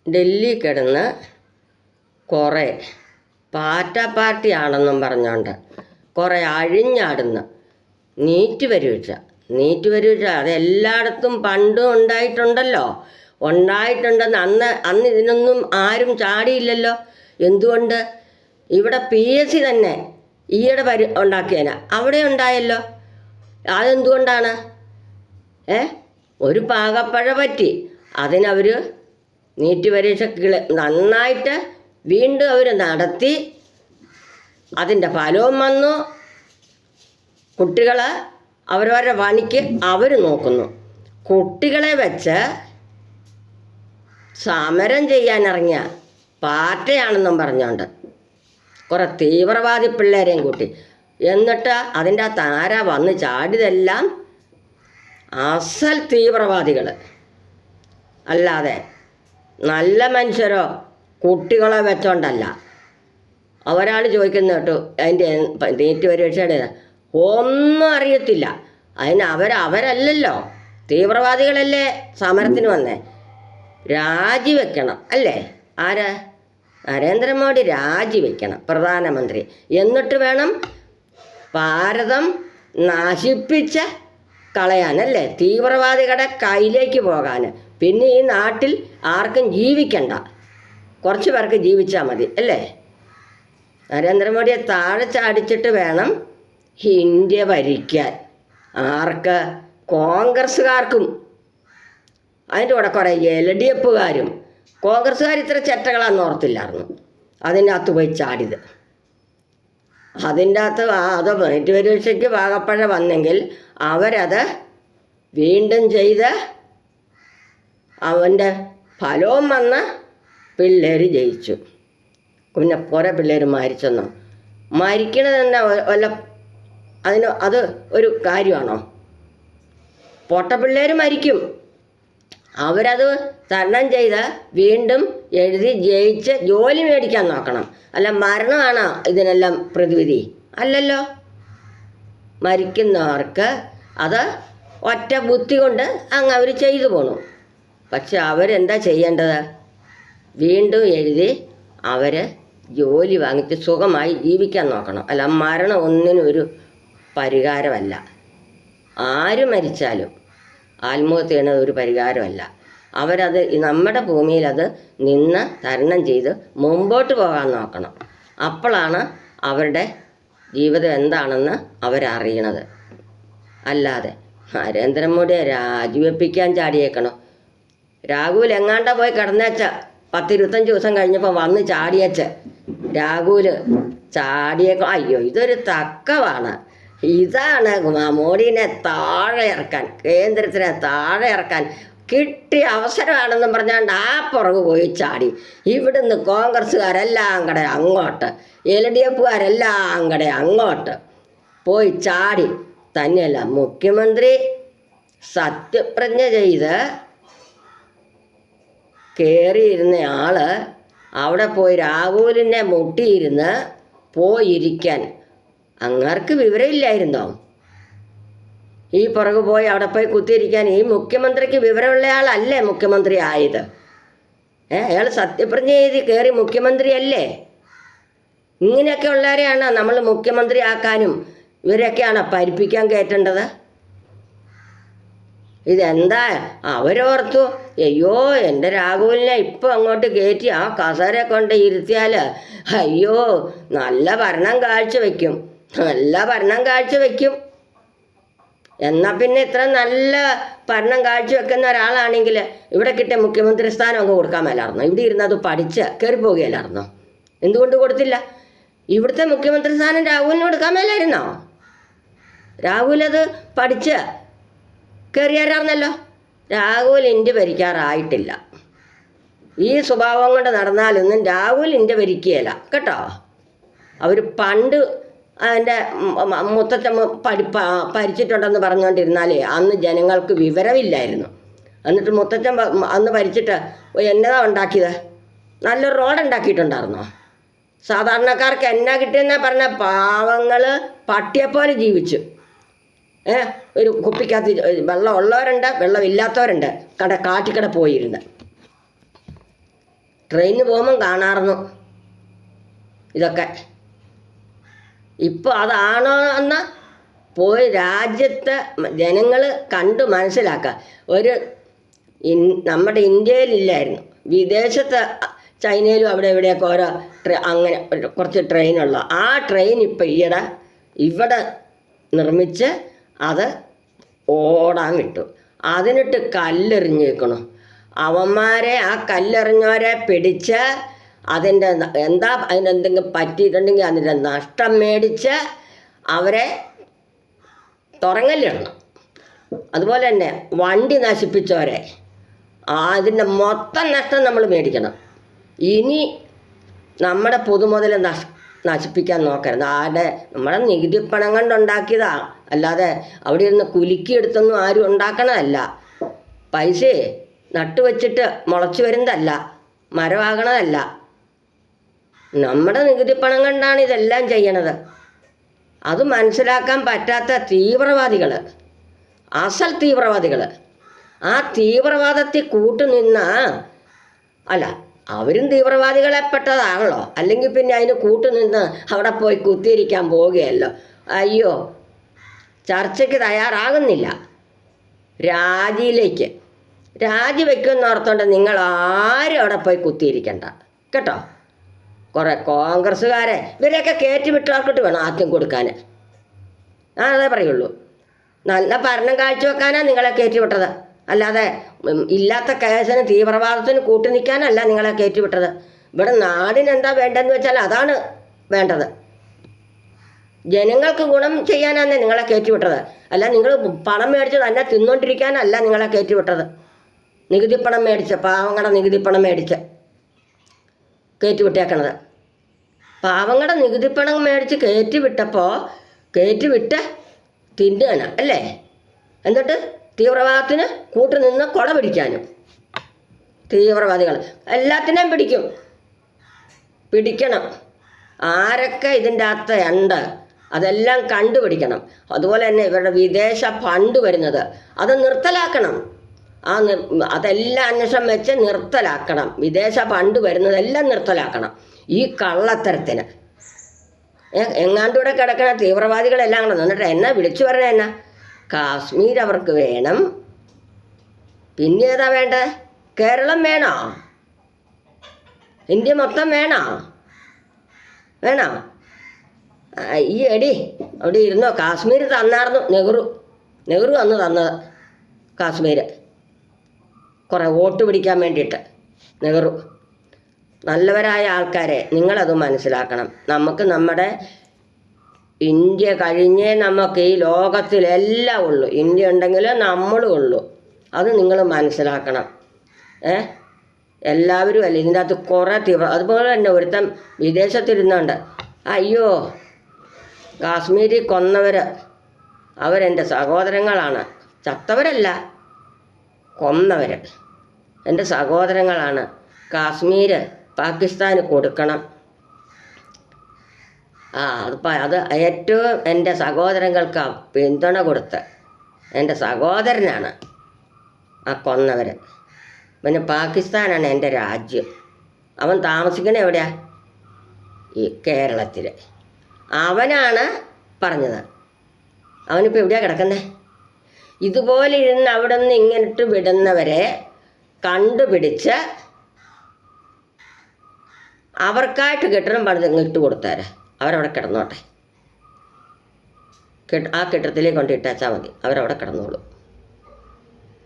ഡൽഹി കിടന്ന് കുറേ പാർട്ടിയാണെന്നും പറഞ്ഞുകൊണ്ട് കുറേ അഴിഞ്ഞാടുന്ന നീറ്റ് പരീക്ഷ അത് എല്ലായിടത്തും പണ്ടും ഉണ്ടായിട്ടുണ്ടല്ലോ. ഉണ്ടായിട്ടുണ്ടെന്ന് അന്ന് ഇതിനൊന്നും ആരും ചാടിയില്ലല്ലോ. എന്തുകൊണ്ട്? ഇവിടെ PSC തന്നെ ഈയിടെ ഉണ്ടാക്കിയതിന് അവിടെ ഉണ്ടായല്ലോ. അതെന്തുകൊണ്ടാണ്? ഒരു പാകപ്പഴ പറ്റി അതിനവർ നീറ്റ് പരീക്ഷ നന്നായിട്ട് വീണ്ടും അവർ നടത്തി. അതിൻ്റെ ഫലവും വന്നു. കുട്ടികൾ അവരവരുടെ പണിക്ക് അവർ നോക്കുന്നു. കുട്ടികളെ വെച്ച് സമരം ചെയ്യാനിറങ്ങിയ പാർട്ടിയാണെന്നും പറഞ്ഞുകൊണ്ട് കുറേ തീവ്രവാദി പിള്ളേരെയും കൂട്ടി, എന്നിട്ട് അതിൻ്റെ താര വന്ന് ചാടിയതെല്ലാം അസൽ തീവ്രവാദികൾ, അല്ലാതെ നല്ല മനുഷ്യരോ കുട്ടികളെ വെച്ചോണ്ടല്ല. ഒരാൾ ചോദിക്കുന്ന കേട്ടു അതിൻ്റെ നീറ്റ് പരീക്ഷയുടെ ഒന്നും അറിയത്തില്ല. അതിന് അവരല്ലല്ലോ തീവ്രവാദികളല്ലേ സമരത്തിന് വന്നേ. രാജിവെക്കണം അല്ലേ? ആര്? നരേന്ദ്രമോദി രാജിവെക്കണം പ്രധാനമന്ത്രി. എന്നിട്ട് വേണം ഭാരതം നശിപ്പിച്ച് കളയാനല്ലേ, തീവ്രവാദികളുടെ കയ്യിലേക്ക് പോകാൻ. പിന്നെ ഈ നാട്ടിൽ ആർക്കും ജീവിക്കണ്ട, കുറച്ച് പേർക്ക് ജീവിച്ചാൽ മതി അല്ലേ? നരേന്ദ്രമോദിയെ താഴെ ചാടിച്ചിട്ട് വേണം ഇന്ത്യ ഭരിക്കാൻ. ആർക്ക്? കോൺഗ്രസ്സുകാർക്കും അതിൻ്റെ കൂടെ കുറേ LDFകാരും. കോൺഗ്രസ്സുകാർ ഇത്ര ചെറ്റകളാന്ന് ഓർത്തില്ലായിരുന്നു അതിൻ്റെ പോയി ചാടിയത്. അതിൻ്റെ അത് നീറ്റ് പരീക്ഷയ്ക്ക് പാകപ്പഴ വന്നെങ്കിൽ അവരത് വീണ്ടും ചെയ്ത് അവൻ്റെ ഫലവും വന്ന് പിള്ളേർ ജയിച്ചു. പിന്നെ കുറേ പിള്ളേർ മരിച്ചെന്നോ? മരിക്കണത് തന്നെ അത് ഒരു കാര്യമാണോ? പൊട്ടപ്പിള്ളേർ മരിക്കും, അവരത് തരണം ചെയ്ത് വീണ്ടും എഴുതി ജയിച്ച് ജോലി മേടിക്കാൻ നോക്കണം. അല്ല മരണമാണോ ഇതിനെല്ലാം പ്രതിവിധി? അല്ലല്ലോ. മരിക്കുന്നവർക്ക് അത് ഒറ്റ ബുദ്ധി കൊണ്ട് അങ്ങ് അവർ ചെയ്തു പോണു. പക്ഷെ അവരെന്താ ചെയ്യേണ്ടത്? വീണ്ടും എഴുതി അവർ ജോലി വാങ്ങിച്ച് സുഖമായി ജീവിക്കാൻ നോക്കണം. അല്ല മരണം ഒന്നിനും ഒരു പരിഹാരമല്ല. ആര് മരിച്ചാലും ആത്മഹത്യ ചെയ്യണത് ഒരു പരിഹാരമല്ല. അവരത് നമ്മുടെ ഭൂമിയിൽ അത് നിന്ന് തരണം ചെയ്ത് മുമ്പോട്ട് പോകാൻ നോക്കണം. അപ്പോഴാണ് അവരുടെ ജീവിതം എന്താണെന്ന് അവരറിയണത്. അല്ലാതെ നരേന്ദ്രമോദിയെ രാജിവെപ്പിക്കാൻ ചാടിയേക്കണം. രാഹുൽ എങ്ങാണ്ട പോയി കിടന്നേച്ച 10-25 ദിവസം കഴിഞ്ഞപ്പോൾ വന്ന് ചാടിയച്ച് രാഹുൽ ചാടിയേക്കോ. അയ്യോ, ഇതൊരു തക്കമാണ്. ഇതാണ് മോഡിനെ താഴെ ഇറക്കാൻ, കേന്ദ്രത്തിനെ താഴെ ഇറക്കാൻ കിട്ടിയ അവസരമാണെന്നും പറഞ്ഞാണ്ട് ആ പുറകു പോയി ചാടി. ഇവിടുന്ന് കോൺഗ്രസ്സുകാരെല്ലാം കൂടെ അങ്ങോട്ട്, LDFകാരെല്ലാം കൂടെ അങ്ങോട്ട് പോയി ചാടി. തന്നെയല്ല, മുഖ്യമന്ത്രി സത്യപ്രതിജ്ഞ ചെയ്ത് കയറിയിരുന്ന ആള് അവിടെ പോയി രാഹുലിനെ മുട്ടിയിരുന്ന് പോയിരിക്കാൻ അങ്ങാർക്ക് വിവരമില്ലായിരുന്നോ? ഈ പുറകു പോയി അവിടെ പോയി കുത്തിയിരിക്കാൻ ഈ മുഖ്യമന്ത്രിക്ക് വിവരമുള്ള ആളല്ലേ മുഖ്യമന്ത്രി ആയത്? അയാൾ സത്യപ്രതിജ്ഞ ചെയ്ത് കയറി മുഖ്യമന്ത്രിയല്ലേ? ഇങ്ങനെയൊക്കെ ഉള്ളവരെയാണ് നമ്മൾ മുഖ്യമന്ത്രി ആക്കാനും ഇവരൊക്കെയാണ് പരിപ്പിക്കാൻ കയറ്റേണ്ടത്. ഇതെന്താ അവരോർത്തു, അയ്യോ എൻ്റെ രാഹുലിനെ ഇപ്പം അങ്ങോട്ട് കയറ്റി ആ കസേര കൊണ്ട് ഇരുത്തിയാൽ അയ്യോ നല്ല ഭരണം കാഴ്ചവെക്കും. എന്നാൽ പിന്നെ ഇത്ര നല്ല ഭരണം കാഴ്ചവെക്കുന്ന ഒരാളാണെങ്കിൽ ഇവിടെ കിട്ടിയ മുഖ്യമന്ത്രി സ്ഥാനം അങ്ങ് കൊടുക്കാൻ മേലായിരുന്നോ? ഇവിടെ ഇരുന്നത് പഠിച്ച് കയറിപ്പോകുകയില്ലായിരുന്നോ? എന്തുകൊണ്ട് കൊടുത്തില്ല? ഇവിടുത്തെ മുഖ്യമന്ത്രി സ്ഥാനം രാഹുലിന് കൊടുക്കാൻ മേലായിരുന്നോ? രാഹുൽ അത് പഠിച്ച് കയറിയാറായിരുന്നല്ലോ. രാഹുൽ ഇന്ത്യ ഭരിക്കാറായിട്ടില്ല. ഈ സ്വഭാവം കൊണ്ട് നടന്നാലൊന്നും രാഹുൽ ഇന്ത്യ ഭരിക്കുകയില്ല കേട്ടോ. അവർ പണ്ട് അതിൻ്റെ മുത്തച്ഛൻ ഭരിച്ചിട്ടുണ്ടെന്ന് പറഞ്ഞുകൊണ്ടിരുന്നാലേ അന്ന് ജനങ്ങൾക്ക് വിവരമില്ലായിരുന്നു. എന്നിട്ട് മുത്തച്ഛൻ അന്ന് ഭരിച്ചിട്ട് എന്നതാ ഉണ്ടാക്കിയത്? നല്ലൊരു റോഡ് ഉണ്ടാക്കിയിട്ടുണ്ടായിരുന്നോ? സാധാരണക്കാർക്ക് എന്നാ കിട്ടിയെന്നാ പറഞ്ഞ പാവങ്ങൾ പട്ടിയെപ്പോലെ ജീവിച്ചു. ഒരു കുപ്പിക്കകത്ത് വെള്ളം ഉള്ളവരുണ്ട്, വെള്ളമില്ലാത്തവരുണ്ട്. കാട്ടിക്കട പോയിരുന്ന് ട്രെയിനിന് പോകുമ്പം കാണാറുന്നു ഇതൊക്കെ. ഇപ്പോൾ അതാണോ എന്ന പോയി രാജ്യത്തെ ജനങ്ങൾ കണ്ട് മനസ്സിലാക്കുക. നമ്മുടെ ഇന്ത്യയിലില്ലായിരുന്നു, വിദേശത്ത് ചൈനയിലും അവിടെ ഇവിടെയൊക്കെ ഓരോ അങ്ങനെ കുറച്ച് ട്രെയിനുള്ള ആ ട്രെയിൻ ഇപ്പം ഇവിടെ നിർമ്മിച്ച് അത് ഓടാൻ വിട്ടു. അതിനിട്ട് കല്ലെറിഞ്ഞ് വെക്കണം. അവന്മാരെ ആ കല്ലെറിഞ്ഞവരെ പിടിച്ച് അതിനെന്തെങ്കിലും പറ്റിയിട്ടുണ്ടെങ്കിൽ അതിൻ്റെ നഷ്ടം മേടിച്ച് അവരെ തുറങ്ങലിടണം. അതുപോലെ തന്നെ വണ്ടി നശിപ്പിച്ചവരെ അതിൻ്റെ മൊത്തം നഷ്ടം നമ്മൾ മേടിക്കണം. ഇനി നമ്മുടെ പൊതുമുതൽ നശിപ്പിക്കാൻ നോക്കരുത്. നമ്മുടെ നികുതി പണം കൊണ്ടുണ്ടാക്കിയതാ, അല്ലാതെ അവിടെ ഇരുന്ന് കുലുക്കിയെടുത്തൊന്നും ആരും ഉണ്ടാക്കണതല്ല. പൈസ നട്ടുവെച്ചിട്ട് മുളച്ചു വരുന്നതല്ല, മരമാകണതല്ല. നമ്മുടെ നികുതി പണം കൊണ്ടാണ് ഇതെല്ലാം ചെയ്യണത്. അത് മനസ്സിലാക്കാൻ പറ്റാത്ത തീവ്രവാദികൾ, അസൽ തീവ്രവാദികൾ, ആ തീവ്രവാദത്തിൽ കൂട്ടുനിന്ന അവരും തീവ്രവാദികളെപ്പെട്ടതാണല്ലോ. അല്ലെങ്കിൽ പിന്നെ അതിന് കൂട്ടുനിന്ന് അവിടെ പോയി കുത്തിയിരിക്കാൻ പോവുകയല്ലോ. അയ്യോ, ചർച്ചയ്ക്ക് തയ്യാറാകുന്നില്ല. രാജിവെക്കുമെന്ന് ഓർത്തോണ്ട് നിങ്ങൾ ആരും അവിടെ പോയി കുത്തിയിരിക്കണ്ട കേട്ടോ. കുറേ കോൺഗ്രസ്സുകാരെ ഇവരെയൊക്കെ കയറ്റി വിട്ടവർക്കിട്ട് വേണം ആദ്യം കൊടുക്കാൻ. അതേ പറയുള്ളൂ. നല്ല ഭരണം കാഴ്ചവെക്കാനാണ് നിങ്ങളെ കയറ്റി വിട്ടത്, അല്ലാതെ ഇല്ലാത്ത കേസിന് തീവ്രവാദത്തിന് കൂട്ടു നിൽക്കാനല്ല നിങ്ങളെ കയറ്റി വിട്ടത്. ഇവിടെ നാടിനെന്താ വേണ്ടതെന്ന് വെച്ചാൽ അതാണ് വേണ്ടത്. ജനങ്ങൾക്ക് ഗുണം ചെയ്യാനാണ് നിങ്ങളെ കയറ്റി വിട്ടത്. അല്ല നിങ്ങൾ പണം മേടിച്ച് തന്നെ തിന്നുകൊണ്ടിരിക്കാനല്ല നിങ്ങളെ കയറ്റി വിട്ടത്. നികുതി പണം മേടിച്ച്, പാവങ്ങളുടെ നികുതി പണം മേടിച്ച് കയറ്റി വിട്ടേക്കണത്. പാവങ്ങളുടെ നികുതി പണം മേടിച്ച് കയറ്റി വിട്ട് തിന്നുകയാണ് അല്ലേ. എന്നിട്ട് തീവ്രവാദത്തിന് കൂട്ടുനിന്ന് കൊട പിടിക്കാനും. തീവ്രവാദികൾ എല്ലാത്തിനെയും പിടിക്കണം. ആരൊക്കെ ഇതിൻ്റെ അകത്ത് ഉണ്ട് അതെല്ലാം കണ്ടുപിടിക്കണം. അതുപോലെ തന്നെ ഇവരുടെ വിദേശ ഫണ്ട് വരുന്നത് അത് നിർത്തലാക്കണം. അതെല്ലാം അന്വേഷണം വെച്ച് നിർത്തലാക്കണം. വിദേശ ഫണ്ട് വരുന്നതെല്ലാം നിർത്തലാക്കണം. ഈ കള്ളത്തരത്തിന് എങ്ങാണ്ടൂടെ കിടക്കണ തീവ്രവാദികളെല്ലാം കൂടെ എന്നിട്ട് എന്നെ വിളിച്ചു പറഞ്ഞ കാശ്മീർ അവർക്ക് വേണം. പിന്നെ ഏതാ വേണ്ടത്? കേരളം വേണോ? ഇന്ത്യ മൊത്തം വേണോ? ഈ അവിടെ ഇരുന്നോ. കാശ്മീർ തന്നായിരുന്നു നെഹ്റു അന്ന് തന്നത്. കാശ്മീർ കുറേ വോട്ട് പിടിക്കാൻ വേണ്ടിയിട്ട് നെഹ്റു. നല്ലവരായ ആൾക്കാരെ നിങ്ങളത് മനസ്സിലാക്കണം. നമുക്ക് നമ്മുടെ ഇന്ത്യ കഴിഞ്ഞേ നമുക്ക് ഈ ലോകത്തിലെല്ലാം ഉള്ളൂ. ഇന്ത്യ ഉണ്ടെങ്കിൽ നമ്മളും ഉള്ളൂ. അത് നിങ്ങൾ മനസ്സിലാക്കണം. എല്ലാവരും അല്ല, ഇതിൻ്റെ അകത്ത് കുറേ അതുപോലെ തന്നെ ഒരുത്തൻ വിദേശത്തിരുന്നുണ്ട്. അയ്യോ, കാശ്മീരിൽ കൊന്നവർ അവരെൻ്റെ സഹോദരങ്ങളാണ്. ചത്തവരല്ല, കൊന്നവർ എൻ്റെ സഹോദരങ്ങളാണ്. കാശ്മീർ പാകിസ്ഥാന് കൊടുക്കണം. അത് ഏറ്റവും എൻ്റെ സഹോദരങ്ങൾക്ക് പിന്തുണ കൊടുത്ത് എൻ്റെ സഹോദരനാണ് ആ കൊന്നവർ. പിന്നെ പാകിസ്ഥാനാണ് എൻ്റെ രാജ്യം. അവൻ താമസിക്കുന്നത് എവിടെയാ? ഈ കേരളത്തിൽ. അവനാണ് പറഞ്ഞത്. അവനിപ്പോൾ എവിടെയാണ് കിടക്കുന്നത്? ഇതുപോലെ ഇരുന്ന് അവിടെ നിന്ന് ഇങ്ങോട്ട് വിടുന്നവരെ കണ്ടുപിടിച്ച് അവർക്കായിട്ട് കെട്ടിടം പണിത് ഇട്ട് കൊടുത്തേരെ. അവരവിടെ കിടന്നോട്ടെ. ആ കെട്ടിടത്തിലേക്ക് കൊണ്ട് ഇട്ടാച്ചാൽ മതി, അവരവിടെ കിടന്നോളൂ.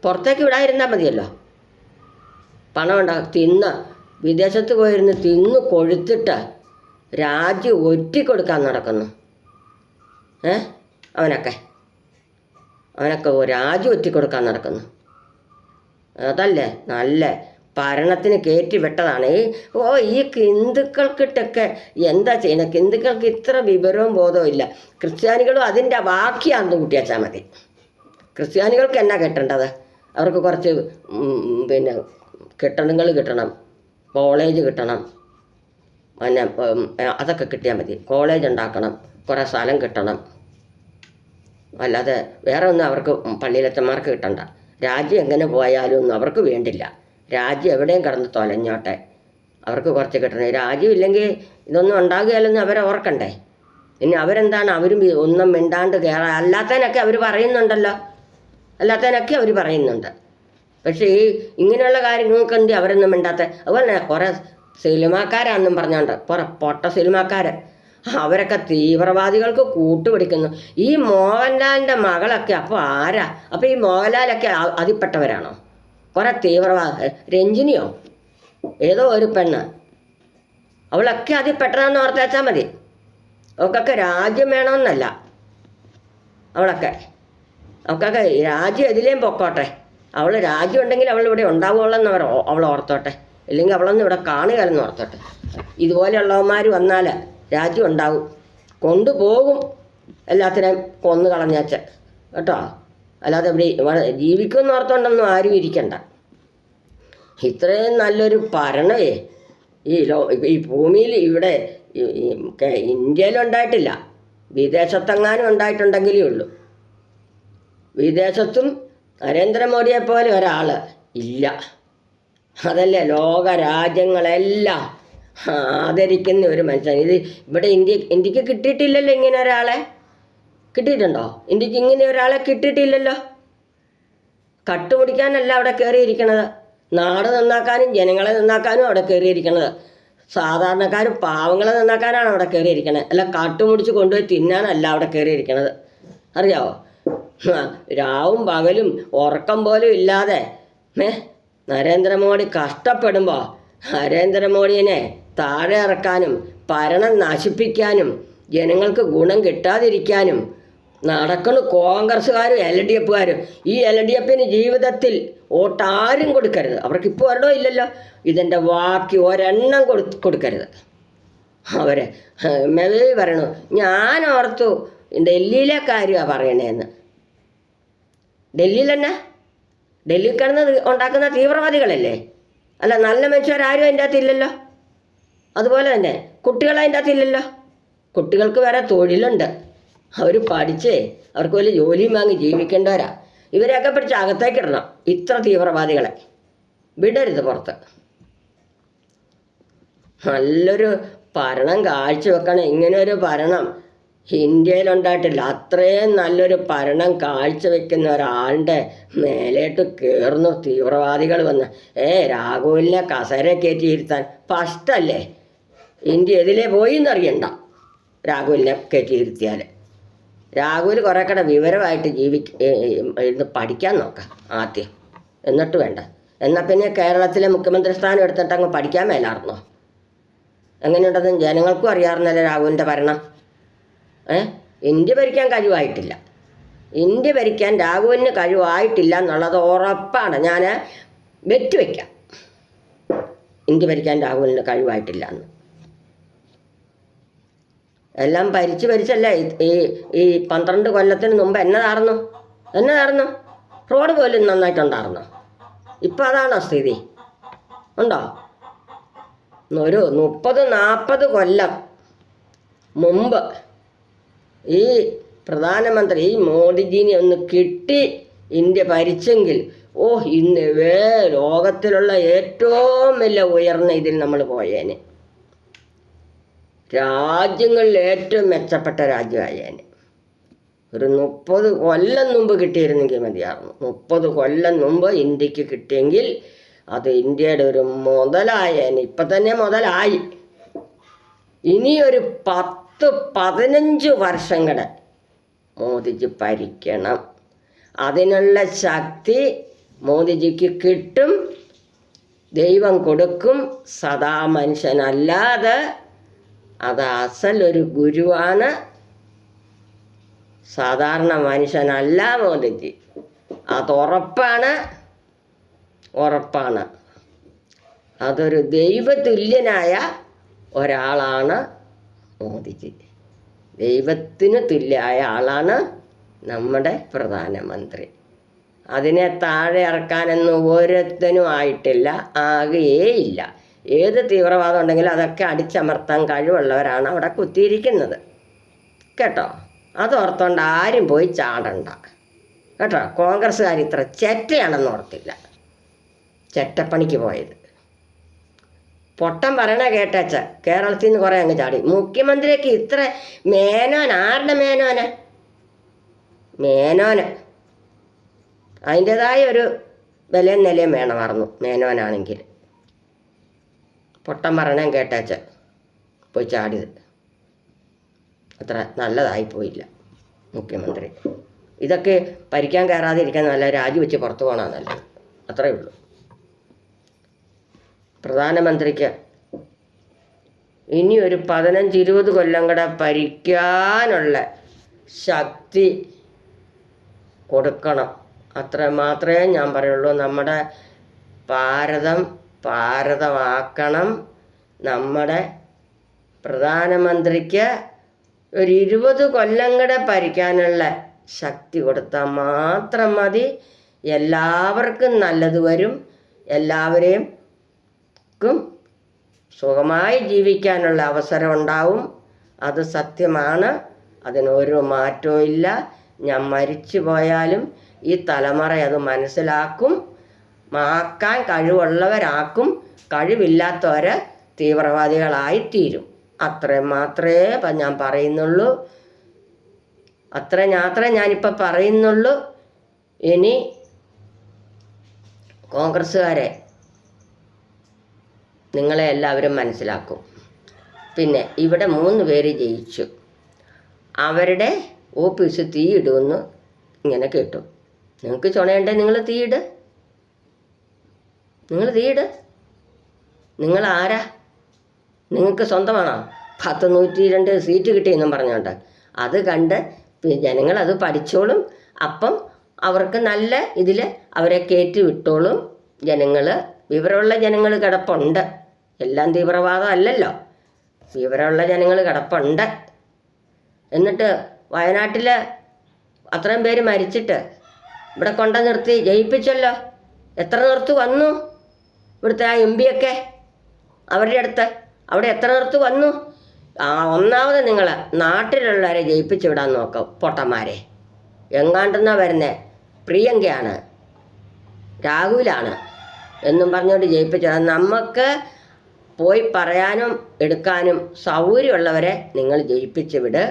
പുറത്തേക്ക് വിടാതിരുന്നാൽ മതിയല്ലോ. പണം ഉണ്ടാകും. വിദേശത്ത് പോയിരുന്ന് തിന്ന് കൊഴുത്തിട്ട് രാജ്യം ഒറ്റിക്കൊടുക്കാൻ നടക്കുന്നു. അവനൊക്കെ രാജ്യം ഒറ്റിക്കൊടുക്കാൻ നടക്കുന്നു. അതല്ലേ നല്ല ഭരണത്തിന് കയറ്റി വിട്ടതാണ്. ഈ ഹിന്ദുക്കൾക്കിട്ടൊക്കെ എന്താ ചെയ്യുന്നത്? ഹിന്ദുക്കൾക്ക് ഇത്ര വിവരവും ബോധവും ഇല്ല. ക്രിസ്ത്യാനികളും അതിൻ്റെ ബാക്കിയാണെന്ന് കൂട്ടിയാച്ചാൽ മതി. ക്രിസ്ത്യാനികൾക്ക് എന്നാ കിട്ടേണ്ടത്? അവർക്ക് കുറച്ച് കെട്ടിടങ്ങൾ കിട്ടണം, കോളേജ് കിട്ടണം, പിന്നെ അതൊക്കെ കിട്ടിയാൽ മതി. കോളേജ് ഉണ്ടാക്കണം, കുറേ സ്ഥലം കിട്ടണം. അല്ലാതെ വേറെ ഒന്നും അവർക്ക് പള്ളിയിലച്ചന്മാർക്ക് കിട്ടണ്ട. രാജ്യം എങ്ങനെ പോയാലും ഒന്നും അവർക്ക് വേണ്ടില്ല. രാജ്യം എവിടെയും കിടന്ന് തൊലഞ്ഞോട്ടെ, അവർക്ക് കുറച്ച് കിട്ടണേ. രാജ്യം ഇല്ലെങ്കിൽ ഇതൊന്നും ഉണ്ടാകുകയല്ലെന്ന് അവരെ ഓർക്കണ്ടേ. ഇനി അവരെന്താണ്, അവരും ഒന്നും മിണ്ടാണ്ട് കയറാൻ. അല്ലാത്തതിനൊക്കെ അവർ പറയുന്നുണ്ടല്ലോ, അല്ലാത്തതിനൊക്കെ അവർ പറയുന്നുണ്ട്. പക്ഷേ ഈ ഇങ്ങനെയുള്ള കാര്യങ്ങൾക്ക് എന്ത് അവരൊന്നും മിണ്ടാത്ത. അതുപോലെ തന്നെ കുറേ സിനിമാക്കാരാണെന്നും പറഞ്ഞുകൊണ്ട് കുറേ പൊട്ട സിനിമാക്കാർ, അവരൊക്കെ തീവ്രവാദികൾക്ക് കൂട്ടുപിടിക്കുന്നു. ഈ മോഹൻലാലിൻ്റെ മകളൊക്കെ അപ്പോൾ ആരാ? അപ്പോൾ ഈ മോഹൻലാലൊക്കെ അതിൽപ്പെട്ടവരാണോ? കുറേ തീവ്രവാദ രഞ്ജിനിയോ ഏതോ ഒരു പെണ്ണ്, അവളൊക്കെ അതിൽപ്പെട്ടതാണെന്ന് ഓർത്തേച്ചാൽ മതി. അവൾക്കൊക്കെ രാജ്യം വേണമെന്നല്ല, അവൾക്കൊക്കെ രാജ്യം എതിലേയും പൊക്കോട്ടെ. അവൾ രാജ്യം ഉണ്ടെങ്കിൽ അവൾ ഇവിടെ ഉണ്ടാവുകയുള്ളെന്ന് അവൾ ഓർത്തോട്ടെ, ഇല്ലെങ്കിൽ അവളൊന്നും ഇവിടെ കാണുകയല്ലെന്ന് ഓർത്തോട്ടെ. ഇതുപോലെയുള്ളവന്മാർ വന്നാൽ രാജ്യം ഉണ്ടാവും, കൊണ്ടുപോകും എല്ലാത്തിനെയും കൊന്നു കളഞ്ഞേച്ച് കേട്ടോ. അല്ലാതെ ഇവിടെ ജീവിക്കുമെന്ന് ഓർത്തോണ്ടൊന്നും ആരും ഇരിക്കണ്ട. ഇത്രയും നല്ലൊരു ഭരണമേ ഈ ഭൂമിയിൽ ഇവിടെ ഇന്ത്യയിലുണ്ടായിട്ടില്ല. വിദേശത്തെങ്ങാനും ഉണ്ടായിട്ടുണ്ടെങ്കിലേ ഉള്ളൂ. വിദേശത്തും നരേന്ദ്രമോദിയെ പോലെ ഒരാൾ ഇല്ല. അതല്ലേ ലോക രാജ്യങ്ങളെല്ലാം ആദരിക്കുന്ന ഒരു മനുഷ്യൻ. ഇത് ഇവിടെ ഇന്ത്യക്ക് കിട്ടിയിട്ടില്ലല്ലോ ഇങ്ങനെ ഒരാളെ. കിട്ടിയിട്ടുണ്ടോ? ഇന്ത്യക്ക് ഇങ്ങനെ ഒരാളെ കിട്ടിയിട്ടില്ലല്ലോ. കട്ടുപിടിക്കാനല്ല അവിടെ കയറിയിരിക്കണത്, നാട് നന്നാക്കാനും ജനങ്ങളെ നന്നാക്കാനും അവിടെ കയറിയിരിക്കണത്. സാധാരണക്കാരും പാവങ്ങളെ നന്നാക്കാനാണ് അവിടെ കയറിയിരിക്കണത്, അല്ല കാട്ടുമുടിച്ച് കൊണ്ടുപോയി തിന്നാനല്ല അവിടെ കയറിയിരിക്കണത്. അറിയാവോ? രാവും പകലും ഉറക്കം പോലും ഇല്ലാതെ നരേന്ദ്രമോദി കഷ്ടപ്പെടുമ്പോൾ നരേന്ദ്രമോദിയെ താഴെ ഇറക്കാനും ഭരണം നശിപ്പിക്കാനും ജനങ്ങൾക്ക് ഗുണം കിട്ടാതിരിക്കാനും നടക്കണു കോൺഗ്രസ്സുകാരും LDFകാരും. ഈ LDFന് ജീവിതത്തിൽ വോട്ടാരും കൊടുക്കരുത്. അവർക്കിപ്പോൾ ഒരെണ്ണോ ഇല്ലല്ലോ. ഇതിൻ്റെ ബാക്കി ഒരെണ്ണം കൊടുക്കരുത്. അവരെ മെവി പറയണു. ഞാൻ ഓർത്തു ഡൽഹിയിലെ കാര്യമാണ് പറയണേന്ന്. ഡൽഹിയിൽ തന്നെ ഡൽഹിയിൽ കിടന്ന് ഉണ്ടാക്കുന്ന തീവ്രവാദികളല്ലേ, അല്ല നല്ല മനുഷ്യരാരും അതിൻ്റെ അകത്തില്ലല്ലോ. അതുപോലെ തന്നെ കുട്ടികൾ അതിൻ്റെ അകത്തില്ലല്ലോ. കുട്ടികൾക്ക് വേറെ തൊഴിലുണ്ട്, അവർ പഠിച്ചേ അവർക്ക് വലിയ ജോലിയും വാങ്ങി ജീവിക്കേണ്ടവരാ. ഇവരെയൊക്കെ പിടിച്ച് അകത്തേക്ക് ഇടണം. ഇത്ര തീവ്രവാദികളെ വിടരുത് പുറത്ത്. നല്ലൊരു ഭരണം കാഴ്ചവെക്കണം. ഇങ്ങനൊരു ഭരണം ഇന്ത്യയിലുണ്ടായിട്ടില്ല. അത്രയും നല്ലൊരു ഭരണം കാഴ്ചവെക്കുന്ന ഒരാളുടെ മേലേട്ട് കയറുന്നു തീവ്രവാദികൾ വന്ന്. രാഘുലിനെ കസേര കയറ്റി ഇരുത്താൻ ഫസ്റ്റല്ലേ. ഇന്ത്യ എതിലേ പോയി എന്നറിയണ്ട. രാഘുലിനെ കയറ്റി ഇരുത്തിയാൽ രാഘുൽ കുറേ കൂടെ വിവരമായിട്ട് ഇരുന്ന് പഠിക്കാൻ നോക്കാം ആദ്യം, എന്നിട്ട് വേണ്ട. എന്നാൽ പിന്നെ കേരളത്തിലെ മുഖ്യമന്ത്രി സ്ഥാനം എടുത്തിട്ട് അങ്ങ് പഠിക്കാൻ മേലായിരുന്നോ? എങ്ങനെയുണ്ടെന്ന് ജനങ്ങൾക്കും അറിയാറുന്നല്ലേ രാഘുലിൻ്റെ ഭരണം. ഇന്ത്യ ഭരിക്കാൻ കഴിവായിട്ടില്ല. ഇന്ത്യ ഭരിക്കാൻ രാഘുലിന് കഴിവായിട്ടില്ല എന്നുള്ളത് ഉറപ്പാണ്. ഞാൻ ബെറ്റ് വയ്ക്കാം, ഇന്ത്യ ഭരിക്കാൻ രാഘുലിന് കഴിവായിട്ടില്ല എന്ന്. എല്ലാം ഭരിച്ചല്ലേ ഈ 12 കൊല്ലത്തിന് മുമ്പ് എന്നതായിരുന്നു റോഡ് പോലും നന്നായിട്ടുണ്ടായിരുന്നു. ഇപ്പം അതാണോ സ്ഥിതി? ഉണ്ടോ? ഒരു 30-40 കൊല്ലം മുമ്പ് ഈ പ്രധാനമന്ത്രി ഈ മോദിജിനെ ഒന്ന് കിട്ടി ഇന്ത്യ ഭരിച്ചെങ്കിൽ ഇന്ന് ലോകത്തിലുള്ള ഏറ്റവും വലിയ ഉയർന്ന ഇതിൽ നമ്മൾ പോയേനെ. രാജ്യങ്ങളിൽ ഏറ്റവും മെച്ചപ്പെട്ട രാജ്യമായേനെ. ഒരു 30 കൊല്ലം മുമ്പ് കിട്ടിയിരുന്നെങ്കിൽ മതിയായിരുന്നു. 30 കൊല്ലം മുമ്പ് ഇന്ത്യക്ക് കിട്ടിയെങ്കിൽ അത് ഇന്ത്യയുടെ ഒരു മുതലായേനെ. ഇപ്പം തന്നെ മുതലായി. ഇനിയൊരു 10-15 വർഷം കൂടെ മോദിജി ഭരിക്കണം. അതിനുള്ള ശക്തി മോദിജിക്ക് കിട്ടും. ദൈവം കൊടുക്കും. സദാ മനുഷ്യനല്ലാതെ അത് അസലൊരു ഗുരുവാണ്. സാധാരണ മനുഷ്യനല്ല മോദിജി. അതുറപ്പാണ്. അതൊരു ദൈവതുല്യനായ ഒരാളാണ് മോദിജി. ദൈവത്തിന് തുല്യമായ ആളാണ് നമ്മുടെ പ്രധാനമന്ത്രി. അതിനെ താഴെ ഇറക്കാനൊന്നും ഓരോരുത്തനും ആയിട്ടില്ല, ആകുകയില്ല. ഏത് തീവ്രവാദം ഉണ്ടെങ്കിലും അതൊക്കെ അടിച്ചമർത്താൻ കഴിവുള്ളവരാണ് അവിടെ കുത്തിയിരിക്കുന്നത് കേട്ടോ. അതോർത്തോണ്ട് ആരും പോയി ചാടണ്ട കേട്ടോ. കോൺഗ്രസ്സുകാർ ഇത്ര ചെറ്റയാണെന്ന് ഓർത്തില്ല, ചെറ്റപ്പണിക്ക് പോയത്. പൊട്ടം പറയണ കേട്ടേച്ച കേരളത്തിൽ നിന്ന് കുറേ അങ്ങ് ചാടി. മുഖ്യമന്ത്രിക്ക് ഇത്ര മേനോൻ, ആരുടെ മേനോന്? മേനോന് അതിൻ്റെതായ ഒരു വിലയും നിലയും വേണമായിരുന്നു മേനോനാണെങ്കിൽ. പൊട്ടം പറയണേ കേട്ടേച്ച പോയി ചാടിയത് അത്ര നല്ലതായി പോയില്ല മുഖ്യമന്ത്രി. ഇതൊക്കെ ഭരിക്കാൻ കയറാതിരിക്കാൻ നല്ല രാജിവെച്ച് പുറത്തു പോകണമെന്നല്ല, അത്രയേ ഉള്ളൂ. പ്രധാനമന്ത്രിക്ക് ഇനി ഒരു 15-20 കൊല്ലം കൂടെ ഭരിക്കാനുള്ള ശക്തി കൊടുക്കണം. അത്ര മാത്രമേ ഞാൻ പറയുള്ളൂ. നമ്മുടെ ഭാരതമാക്കണം. നമ്മുടെ പ്രധാനമന്ത്രിക്ക് ഒരു 20 കൊല്ലം കൂടെ ഭരിക്കാനുള്ള ശക്തി കൊടുത്താൽ മാത്രം മതി. എല്ലാവർക്കും നല്ലത് വരും. എല്ലാവരെയും സുഖമായി ജീവിക്കാനുള്ള അവസരം ഉണ്ടാവും. അത് സത്യമാണ്, അതിനൊരു മാറ്റവും ഇല്ല. ഞാൻ മരിച്ചു പോയാലും ഈ തലമുറ അത് മനസ്സിലാക്കും. ആക്കാൻ കഴിവുള്ളവരാക്കും, കഴിവില്ലാത്തവരെ തീവ്രവാദികളായിത്തീരും. അത്രയും മാത്രമേ ഞാൻ പറയുന്നുള്ളൂ. അത്രയും മാത്രമേ ഞാനിപ്പോൾ പറയുന്നുള്ളൂ. ഇനി കോൺഗ്രസ്സുകാരെ നിങ്ങളെ എല്ലാവരും മനസ്സിലാക്കും. പിന്നെ ഇവിടെ 3 പേര് ജയിച്ചു, അവരുടെ ഓഫീസ് തീയിടുമെന്ന് ഇങ്ങനെ കേട്ടു. നിങ്ങൾക്ക് ചുണയുണ്ടേ നിങ്ങൾ തീയിട്, നിങ്ങൾ ആരാ? നിങ്ങൾക്ക് സ്വന്തമാണോ 102 സീറ്റ് കിട്ടിയെന്നും പറഞ്ഞോണ്ട്? അത് കണ്ട് ജനങ്ങളത് പഠിച്ചോളും. അപ്പം അവർക്ക് നല്ല ഇതിൽ അവരെ കയറ്റി വിട്ടോളും. വിവരമുള്ള ജനങ്ങൾ കിടപ്പുണ്ട്. എല്ലാം തീവ്രവാദം അല്ലല്ലോ, വിവരമുള്ള ജനങ്ങൾ കിടപ്പുണ്ട്. എന്നിട്ട് വയനാട്ടിൽ അത്രയും പേര് മരിച്ചിട്ട് ഇവിടെ കൊണ്ട നിർത്തി ജയിപ്പിച്ചല്ലോ. എത്ര നിർത്ത് വന്നു? ഇവിടുത്തെ ആ MP ഒക്കെ അവരുടെ അടുത്ത് അവിടെ എത്ര നിർത്ത് വന്നു? ഒന്നാമത് നിങ്ങൾ നാട്ടിലുള്ളവരെ ജയിപ്പിച്ച് വിടാൻ നോക്കാം. പൊട്ടന്മാരെ എങ്ങാണ്ടെന്നാ വരുന്നത്, പ്രിയങ്കയാണ്, രാഹുലാണ് എന്നും പറഞ്ഞുകൊണ്ട് ജയിപ്പിച്ചത്. നമുക്ക് പോയി പറയാനും എടുക്കാനും സൗകര്യമുള്ളവരെ നിങ്ങൾ ജയിപ്പിച്ച് വിട്.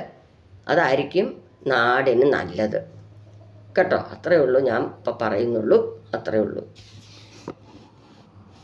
അതായിരിക്കും നാടിന് നല്ലത് കേട്ടോ. അത്രയേ ഉള്ളൂ ഞാൻ ഇപ്പം പറയുന്നുള്ളൂ, അത്രയേ ഉള്ളൂ.